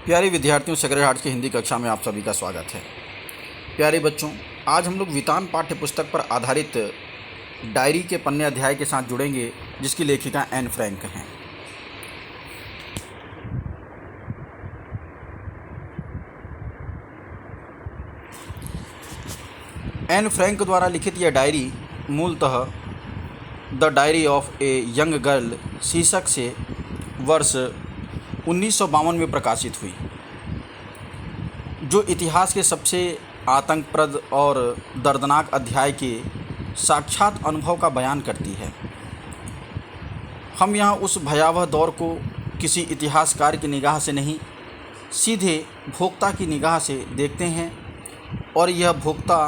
प्यारे विद्यार्थियों, sacred heart की हिंदी कक्षा में आप सभी का स्वागत है। प्यारे बच्चों, आज हम लोग वितान पाठ्य पुस्तक पर आधारित डायरी के पन्ने अध्याय के साथ जुड़ेंगे, जिसकी लेखिका एन फ्रैंक हैं। एन फ्रैंक द्वारा लिखित यह डायरी मूलतः the diary of a young girl शीर्षक से वर्ष 1952 में प्रकाशित हुई, जो इतिहास के सबसे आतंकप्रद और दर्दनाक अध्याय के साक्षात अनुभव का बयान करती है। हम यहाँ उस भयावह दौर को किसी इतिहासकार की निगाह से नहीं, सीधे भोक्ता की निगाह से देखते हैं, और यह भोक्ता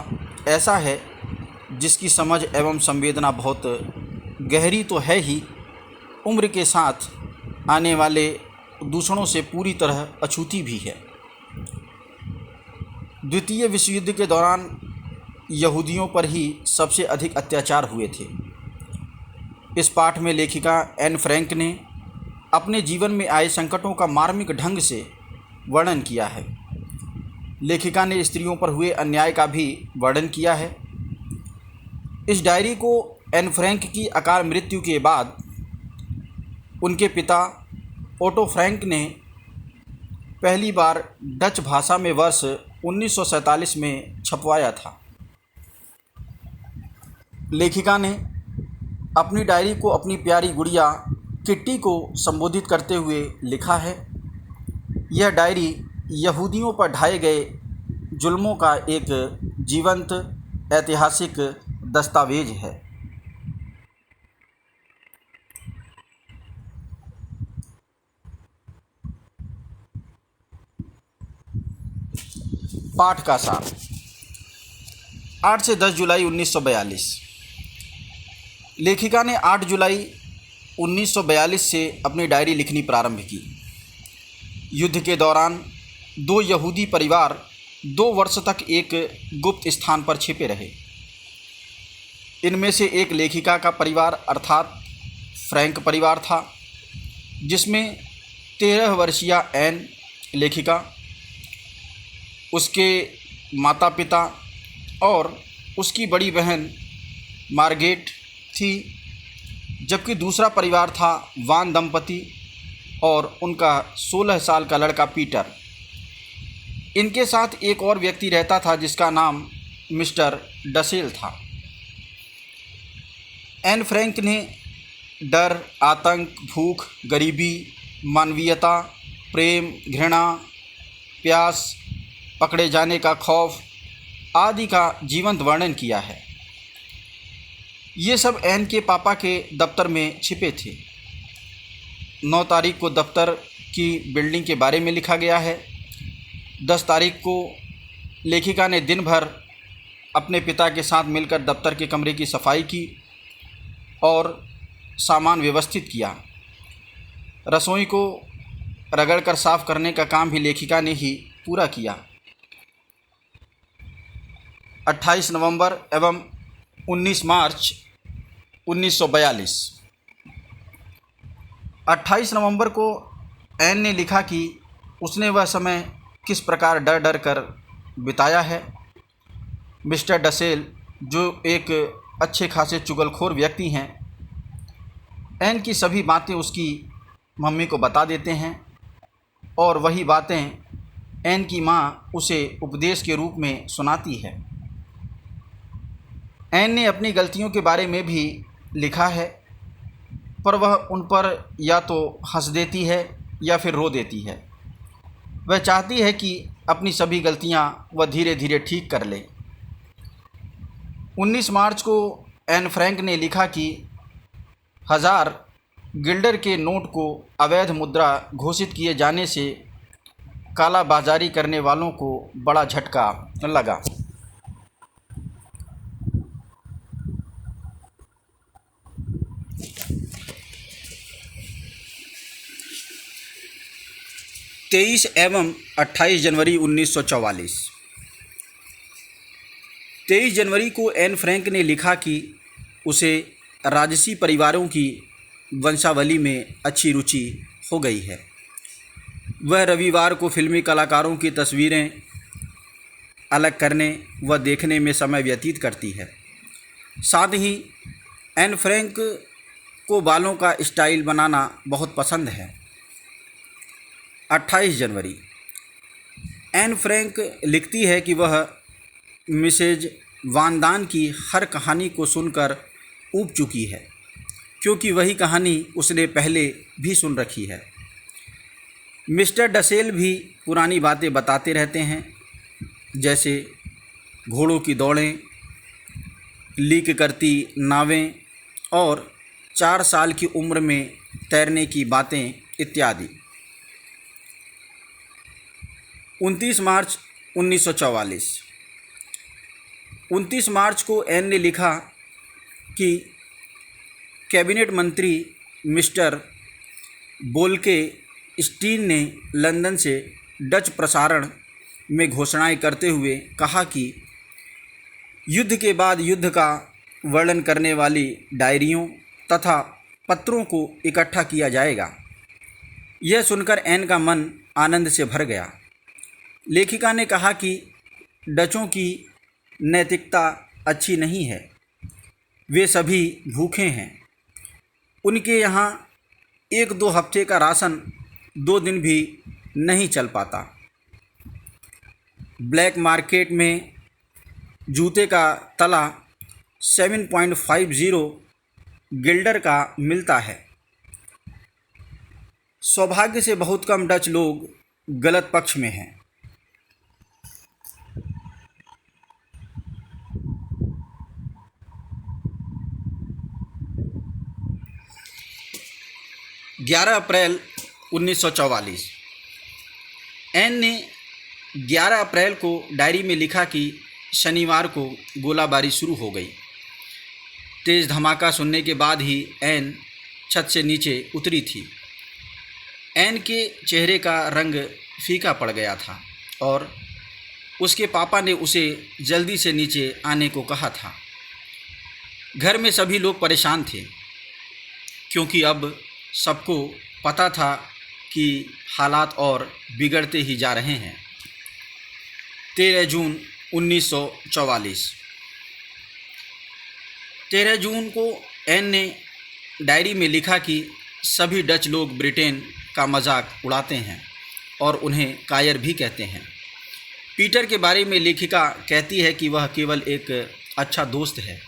ऐसा है जिसकी समझ एवं संवेदना बहुत गहरी तो है ही, उम्र के साथ आने वाले दूषणों से पूरी तरह अछूती भी है। द्वितीय विश्व युद्ध के दौरान यहूदियों पर ही सबसे अधिक अत्याचार हुए थे। इस पाठ में लेखिका एन फ्रैंक ने अपने जीवन में आए संकटों का मार्मिक ढंग से वर्णन किया है। लेखिका ने स्त्रियों पर हुए अन्याय का भी वर्णन किया है। इस डायरी को एन फ्रैंक की अकाल मृत्यु के बाद उनके पिता ओटो फ्रैंक ने पहली बार डच भाषा में वर्ष 1947 में छपवाया था। लेखिका ने अपनी डायरी को अपनी प्यारी गुड़िया किट्टी को संबोधित करते हुए लिखा है। यह डायरी यहूदियों पर ढाए गए जुल्मों का एक जीवंत ऐतिहासिक दस्तावेज है। पाठ का सार। 8 से 10 जुलाई 1942। लेखिका ने 8 जुलाई 1942 से अपनी डायरी लिखनी प्रारंभ की। युद्ध के दौरान 2 यहूदी परिवार 2 वर्ष तक एक गुप्त स्थान पर छिपे रहे। इनमें से एक लेखिका का परिवार अर्थात फ्रैंक परिवार था, जिसमें 13 वर्षीय एन लेखिका, उसके माता पिता और उसकी बड़ी बहन मार्गेट थी, जबकि दूसरा परिवार था वान दंपति और उनका 16 साल का लड़का पीटर। इनके साथ एक और व्यक्ति रहता था जिसका नाम मिस्टर डसेल था। एन फ्रैंक ने डर, आतंक, भूख, गरीबी, मानवीयता, प्रेम, घृणा, प्यास, पकड़े जाने का खौफ आदि का जीवंत वर्णन किया है। ये सब एन के पापा के दफ्तर में छिपे थे। 9 तारीख को दफ्तर की बिल्डिंग के बारे में लिखा गया है। 10 तारीख को लेखिका ने दिन भर अपने पिता के साथ मिलकर दफ्तर के कमरे की सफाई की और सामान व्यवस्थित किया। रसोई को रगड़कर साफ करने का काम भी लेखिका ने ही पूरा किया। 28 नवंबर एवं 19 मार्च 1942। 28 नवंबर को एन ने लिखा कि उसने वह समय किस प्रकार डर डर कर बिताया है। मिस्टर डसेल, जो एक अच्छे खासे चुगलखोर व्यक्ति हैं, एन की सभी बातें उसकी मम्मी को बता देते हैं और वही बातें एन की माँ उसे उपदेश के रूप में सुनाती है। एन ने अपनी गलतियों के बारे में भी लिखा है, पर वह उन पर या तो हंस देती है या फिर रो देती है। वह चाहती है कि अपनी सभी गलतियां वह धीरे धीरे ठीक कर ले। 19 मार्च को एन फ्रैंक ने लिखा कि 1000 गिल्डर के नोट को अवैध मुद्रा घोषित किए जाने से काला बाजारी करने वालों को बड़ा झटका लगा। तेईस एवं 28 जनवरी 1944। 23 जनवरी को एन फ्रैंक ने लिखा कि उसे राजसी परिवारों की वंशावली में अच्छी रुचि हो गई है। वह रविवार को फिल्मी कलाकारों की तस्वीरें अलग करने व देखने में समय व्यतीत करती है। साथ ही एन फ्रैंक को बालों का स्टाइल बनाना बहुत पसंद है। 28 जनवरी, एन फ्रैंक लिखती है कि वह मिसेज वान दान की हर कहानी को सुनकर ऊब चुकी है, क्योंकि वही कहानी उसने पहले भी सुन रखी है। मिस्टर डसेल भी पुरानी बातें बताते रहते हैं, जैसे घोड़ों की दौड़ें, लीक करती नावें और 4 साल की उम्र में तैरने की बातें इत्यादि। 29 मार्च 1944, 29 मार्च को एन ने लिखा कि कैबिनेट मंत्री मिस्टर बोल्के स्टीन ने लंदन से डच प्रसारण में घोषणाएं करते हुए कहा कि युद्ध के बाद युद्ध का वर्णन करने वाली डायरियों तथा पत्रों को इकट्ठा किया जाएगा। यह सुनकर एन का मन आनंद से भर गया। लेखिका ने कहा कि डचों की नैतिकता अच्छी नहीं है, वे सभी भूखे हैं। उनके यहाँ 1-2 हफ्ते का राशन 2 दिन भी नहीं चल पाता। ब्लैक मार्केट में जूते का तला 7.50 गिल्डर का मिलता है। सौभाग्य से बहुत कम डच लोग गलत पक्ष में हैं। अप्रैल 1944, एन ने 11 अप्रैल को डायरी में लिखा कि शनिवार को गोलाबारी शुरू हो गई। तेज़ धमाका सुनने के बाद ही एन छत से नीचे उतरी थी। एन के चेहरे का रंग फीका पड़ गया था और उसके पापा ने उसे जल्दी से नीचे आने को कहा था। घर में सभी लोग परेशान थे, क्योंकि अब सबको पता था कि हालात और बिगड़ते ही जा रहे हैं। 13 जून 1944, 13 जून को एन ने डायरी में लिखा कि सभी डच लोग ब्रिटेन का मजाक उड़ाते हैं और उन्हें कायर भी कहते हैं। पीटर के बारे में लेखिका कहती है कि वह केवल एक अच्छा दोस्त है,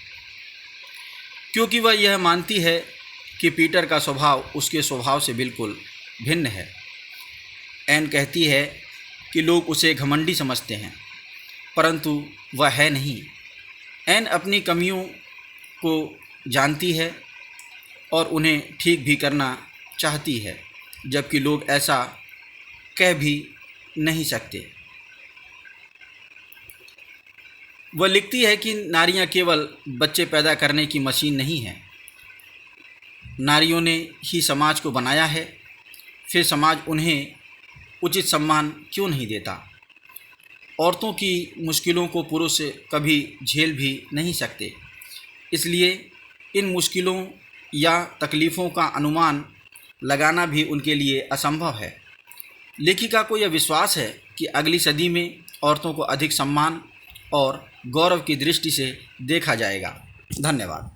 क्योंकि वह यह मानती है कि पीटर का स्वभाव उसके स्वभाव से बिल्कुल भिन्न है। एन कहती है कि लोग उसे घमंडी समझते हैं, परंतु वह है नहीं। एन अपनी कमियों को जानती है और उन्हें ठीक भी करना चाहती है, जबकि लोग ऐसा कह भी नहीं सकते। वह लिखती है कि नारियां केवल बच्चे पैदा करने की मशीन नहीं हैं। नारियों ने ही समाज को बनाया है, फिर समाज उन्हें उचित सम्मान क्यों नहीं देता? औरतों की मुश्किलों को पुरुष कभी झेल भी नहीं सकते, इसलिए इन मुश्किलों या तकलीफ़ों का अनुमान लगाना भी उनके लिए असंभव है। लेखिका को यह विश्वास है कि अगली सदी में औरतों को अधिक सम्मान और गौरव की दृष्टि से देखा जाएगा। धन्यवाद।